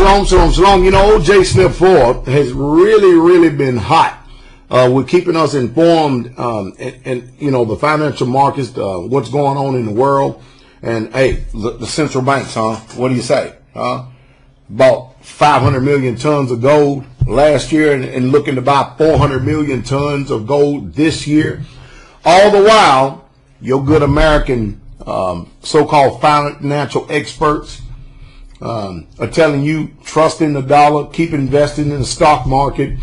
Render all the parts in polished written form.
Shalom, shalom, shalom. You know, O.J. Smith 4 has really been hot with keeping us informed and you know, the financial markets, what's going on in the world. And, hey, the central banks, huh? What do you say? Bought 500 million tons of gold last year and looking to buy 400 million tons of gold this year. All the while, your good American so-called financial experts are telling you, trust in the dollar, keep investing in the stock market.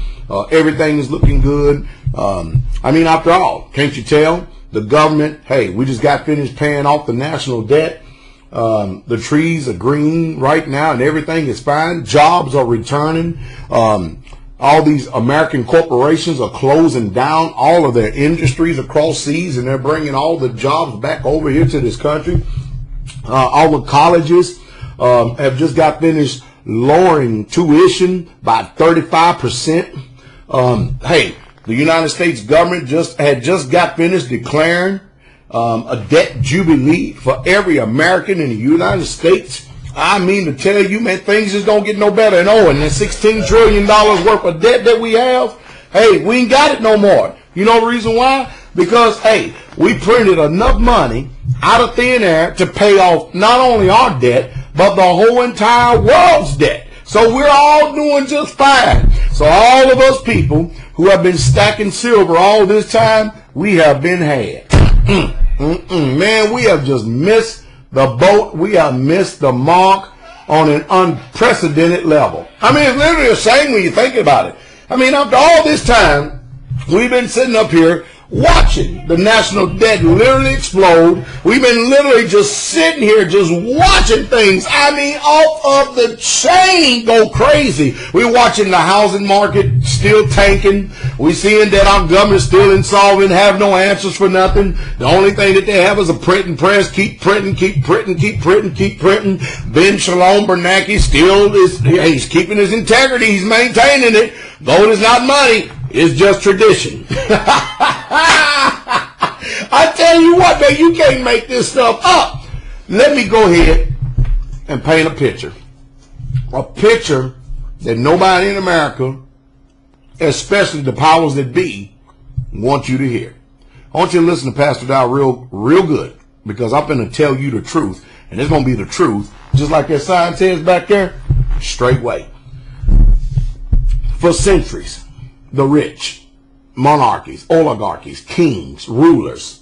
Everything is looking good. I mean, after all, can't you tell? The government, hey, we just got finished paying off the national debt. The trees are green right now and everything is fine. Jobs are returning. All these American corporations are closing down all of their industries across seas, and they're bringing all the jobs back over here to this country. All the colleges have just got finished lowering tuition by 35%. Hey, the United States government had just got finished declaring a debt jubilee for every American in the United States. I mean to tell you, man, things just don't get no better. And and that $16 trillion worth of debt that we have, hey, we ain't got it no more. You know the reason why? Because, hey, we printed enough money out of thin air to pay off not only our debt, but the whole entire world's debt. So we're all doing just fine. So all of us people who have been stacking silver all this time, we have been had. Man, we have just missed the boat. We have missed the mark on an unprecedented level. I mean, it's literally a shame when you think about it. I mean, after all this time, we've been sitting up here watching the national debt literally explode. We've been literally just sitting here just watching things, I mean, off of the chain go crazy. We're watching the housing market still tanking. We're seeing that our government still insolvent, have no answers for nothing. The only thing that they have is a printing press. Keep printing, keep printing, keep printing, keep printing. Ben Shalom Bernanke still is, he's keeping his integrity. He's maintaining it. Gold is not money. It's just tradition. I tell you what, man, you can't make this stuff up. Let me go ahead and paint a picture. A picture that nobody in America, especially the powers that be, want you to hear. I want you to listen to Pastor Dow real good, because I'm going to tell you the truth, and it's going to be the truth, just like that sign says back there, straight way. For centuries, the rich, monarchies, oligarchies, kings, rulers,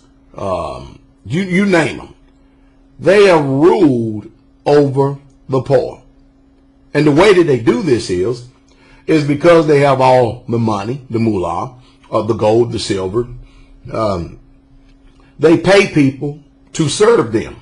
you name them, they have ruled over the poor. And the way that they do this is because they have all the money, the moolah, the gold, the silver. They pay people to serve them.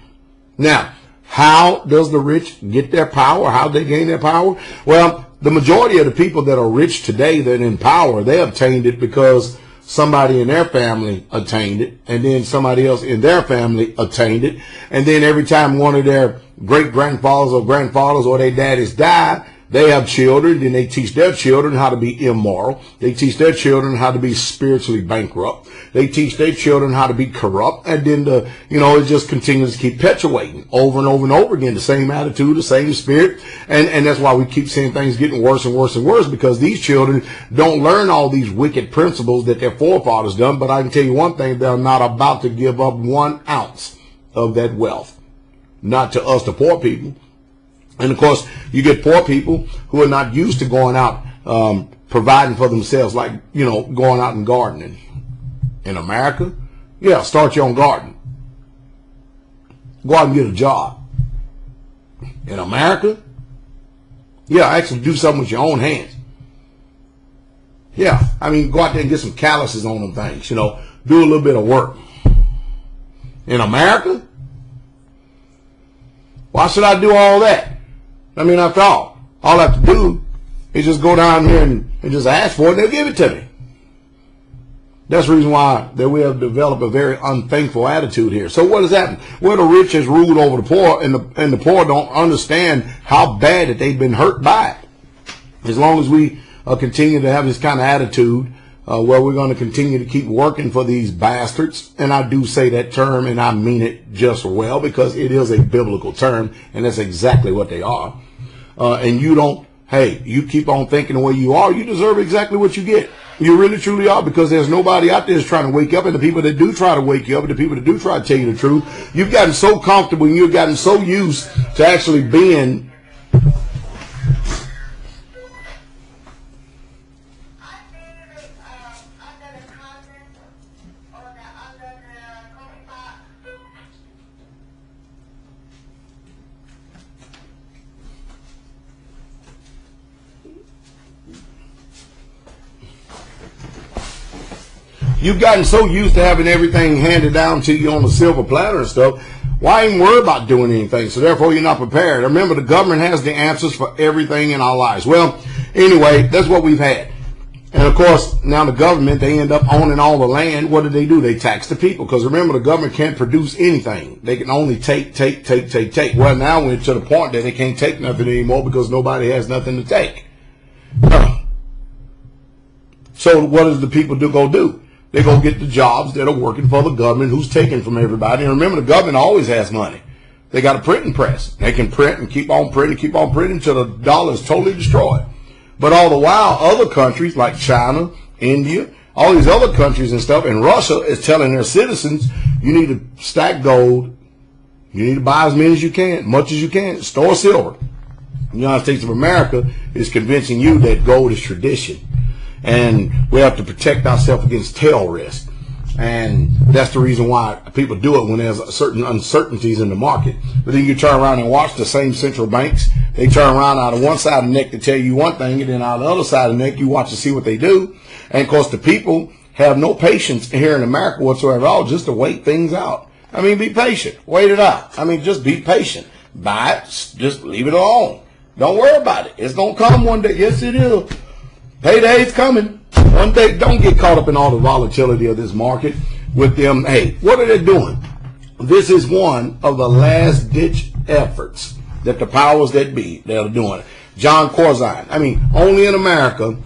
Now, how does the rich get their power? How do they gain their power? Well, the majority of the people that are rich today that are in power, they obtained it because somebody in their family attained it, and then somebody else in their family attained it, and then every time one of their great-grandfathers or grandfathers or their daddies die, they have children, then they teach their children how to be immoral. They teach their children how to be spiritually bankrupt. They teach their children how to be corrupt. And then, it just continues to keep perpetuating over and over and over again, the same attitude, the same spirit. And that's why we keep seeing things getting worse and worse and worse, because these children don't learn all these wicked principles that their forefathers done. But I can tell you one thing, they're not about to give up 1 ounce of that wealth. Not to us, the poor people. And, of course, you get poor people who are not used to going out providing for themselves, like, going out and gardening. In America, yeah, start your own garden. Go out and get a job. In America, yeah, actually do something with your own hands. Yeah, I mean, go out there and get some calluses on them things, do a little bit of work. In America, why should I do all that? I mean, after all I have to do is just go down here and just ask for it, and they'll give it to me. That's the reason why that we have developed a very unthankful attitude here. So what has happened? Well, the rich has ruled over the poor, and the poor don't understand how bad that they've been hurt by it. As long as we continue to have this kind of attitude, where we're going to continue to keep working for these bastards, and I do say that term, and I mean it just well, because it is a biblical term, and that's exactly what they are. And you don't hey, you keep on thinking the way you are, you deserve exactly what you get. You really, truly are, because there's nobody out there that's trying to wake you up, and the people that do try to wake you up, and the people that do try to tell you the truth, you've gotten so comfortable and you've gotten so used to actually being you've gotten so used to having everything handed down to you on a silver platter and stuff. Why even worry about doing anything? So therefore, you're not prepared. Remember, the government has the answers for everything in our lives. Well, anyway, that's what we've had. And of course, now the government, they end up owning all the land. What do? They tax the people. Because remember, the government can't produce anything. They can only take. Well, now we're to the point that they can't take nothing anymore because nobody has nothing to take. So what does the people go do? They go get the jobs that are working for the government, who's taking from everybody. And remember, the government always has money. They got a printing press. They can print and keep on printing until the dollar is totally destroyed. But all the while, other countries like China, India, all these other countries and stuff, and Russia is telling their citizens, you need to stack gold. You need to buy as many as you can, much as you can. Store silver. The United States of America is convincing you that gold is tradition. And we have to protect ourselves against tail risk. And that's the reason why people do it when there's certain uncertainties in the market. But then you turn around and watch the same central banks. They turn around out of one side of the neck to tell you one thing, and then out of the other side of the neck, you watch to see what they do. And of course, the people have no patience here in America whatsoever at all, just to wait things out. I mean, be patient. Wait it out. I mean, just be patient. Buy it. Just leave it alone. Don't worry about it. It's going to come one day. Yes, it is. Payday's coming. One day, don't get caught up in all the volatility of this market with them. Hey, what are they doing? This is one of the last ditch efforts that the powers that be, that are doing. Jon Corzine. I mean, only in America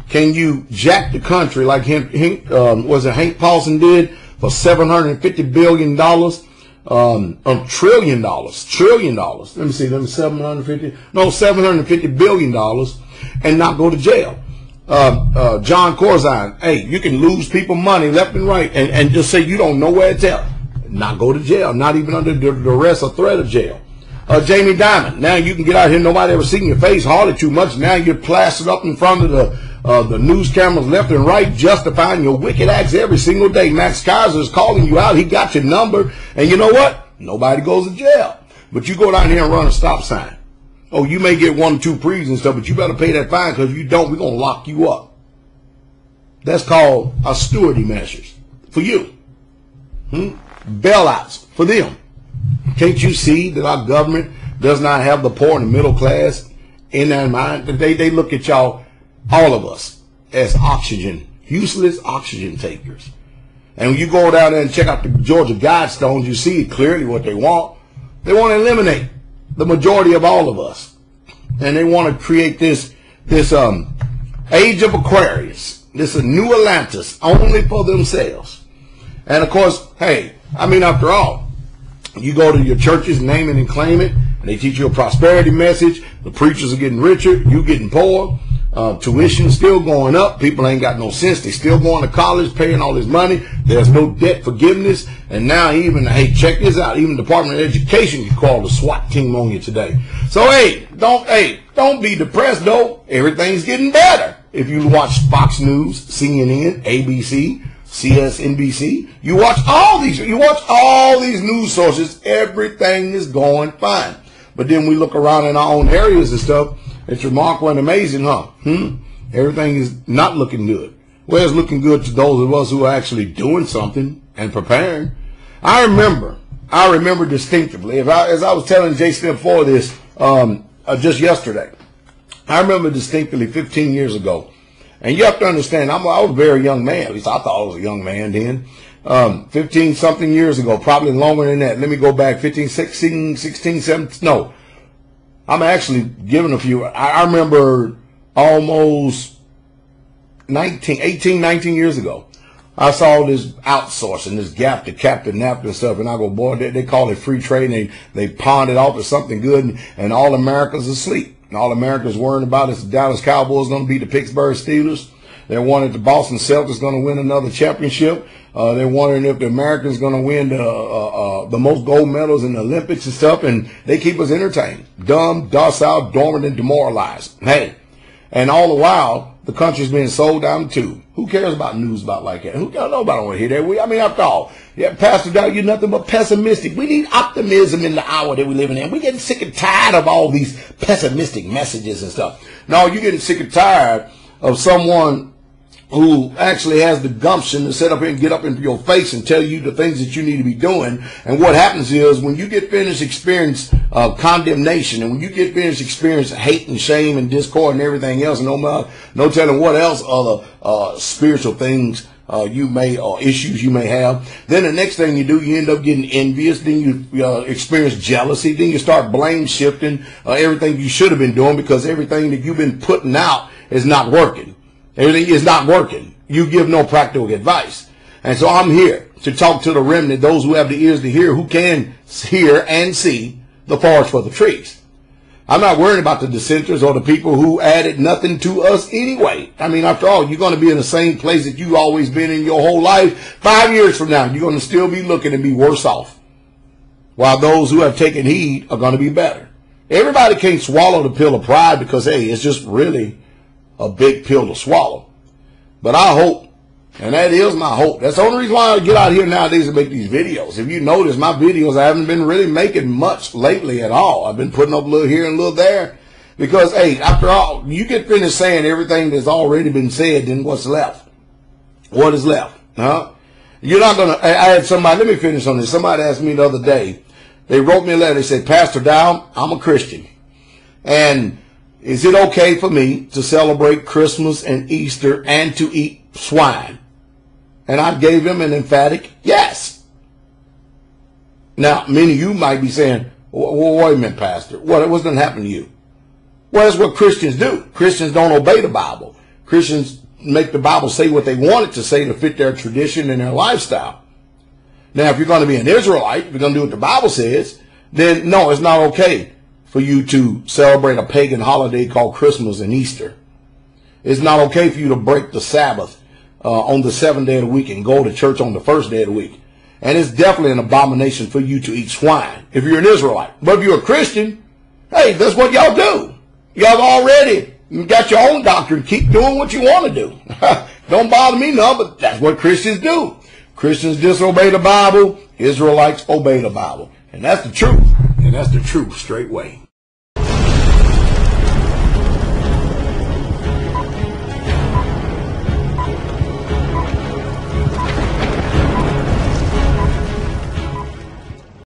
can you jack the country like Hank Paulson did for $750 billion, trillion dollars. Let me see, $750 billion and not go to jail. Jon Corzine, hey, you can lose people money left and right and just say you don't know where it's at. Not go to jail, not even under the duress or threat of jail. Jamie Dimon, now you can get out here, nobody ever seen your face hardly too much. Now you're plastered up in front of the news cameras left and right, justifying your wicked acts every single day. Max Kaiser is calling you out. He got your number. And you know what? Nobody goes to jail. But you go down here and run a stop sign. Oh, you may get 1 or 2 pre's and stuff, but you better pay that fine, because if you don't, we're going to lock you up. That's called austerity measures for you. Bailouts for them. Can't you see that our government does not have the poor and the middle class in their mind? They look at y'all, all of us, as oxygen, useless oxygen takers. And when you go down there and check out the Georgia Guidestones, you see clearly what they want. They want to eliminate the majority of all of us. And they want to create this age of Aquarius, this new Atlantis, only for themselves. And of course, hey, I mean, after all, you go to your churches, name it and claim it, and they teach you a prosperity message. The preachers are getting richer, you getting poor. Tuition still going up. People ain't got no sense. They still going to college, paying all this money. There's no debt forgiveness. And now even, hey, check this out. Even the Department of Education can call the SWAT team on you today. So don't be depressed though. Everything's getting better. If you watch Fox News, CNN, ABC, CSNBC, you watch all these news sources, everything is going fine. But then we look around in our own areas and stuff. It's remarkable and amazing, huh? Everything is not looking good. Well, it's looking good to those of us who are actually doing something and preparing. I remember distinctively, as I was telling J. Smith for this just yesterday, I remember distinctly 15 years ago. And you have to understand, I was a very young man. At least I thought I was a young man then. 15-something years ago, probably longer than that. Let me go back 15, 16, 17. No. I'm actually giving a few. I remember almost 18, 19 years ago. I saw this outsourcing, this gap to Captain Napkin stuff, and I go, boy, they call it free trade, and they pawned it off as something good, and all America's asleep. And all America's worrying about is the Dallas Cowboys going to beat the Pittsburgh Steelers. They're wondering if the Boston Celtics going to win another championship. They're wondering if the Americans going to win the most gold medals in the Olympics and stuff. And they keep us entertained, dumb, docile, dormant, and demoralized. Hey, and all the while, the country's being sold down the tube. Who cares about news about like that? Nobody want to hear that. I mean, after all, yeah, Pastor Dow, you're nothing but pessimistic. We need optimism in the hour that we're living in. We're getting sick and tired of all these pessimistic messages and stuff. No, you're getting sick and tired of someone who actually has the gumption to sit up here and get up into your face and tell you the things that you need to be doing. And what happens is when you get finished experience condemnation, and when you get finished experience hate and shame and discord and everything else, and no telling what else other spiritual things you may, or issues you may have, then the next thing you do, you end up getting envious, then you experience jealousy, then you start blame shifting everything you should have been doing because everything that you've been putting out is not working. Everything is not working. You give no practical advice. And so I'm here to talk to the remnant, those who have the ears to hear, who can hear and see the forest for the trees. I'm not worried about the dissenters or the people who added nothing to us anyway. I mean, after all, you're going to be in the same place that you've always been in your whole life. 5 years from now, you're going to still be looking and be worse off, while those who have taken heed are going to be better. Everybody can't swallow the pill of pride because, hey, it's just really a big pill to swallow. But I hope, and that is my hope. That's the only reason why I get out here nowadays to make these videos. If you notice, my videos, I haven't been really making much lately at all. I've been putting up a little here and a little there. Because, hey, after all, you get finished saying everything that's already been said, then what's left? What is left? Huh? You're not going to, I had somebody, let me finish on this. Somebody asked me the other day, they wrote me a letter. They said, Pastor Dow, I'm a Christian. And is it okay for me to celebrate Christmas and Easter and to eat swine? And I gave him an emphatic yes. Now, many of you might be saying, well, wait a minute, Pastor. What's going to happen to you? Well, that's what Christians do. Christians don't obey the Bible. Christians make the Bible say what they want it to say to fit their tradition and their lifestyle. Now, if you're going to be an Israelite, if you're going to do what the Bible says, then no, it's not okay for you to celebrate a pagan holiday called Christmas and Easter. It's not okay for you to break the Sabbath on the 7th day of the week and go to church on the 1st day of the week. And it's definitely an abomination for you to eat swine if you're an Israelite. But if you're a Christian, hey, that's what y'all do. Y'all already got your own doctrine. Keep doing what you want to do. Don't bother me none, but that's what Christians do. Christians disobey the Bible. Israelites obey the Bible. And that's the truth. And that's the truth straight way.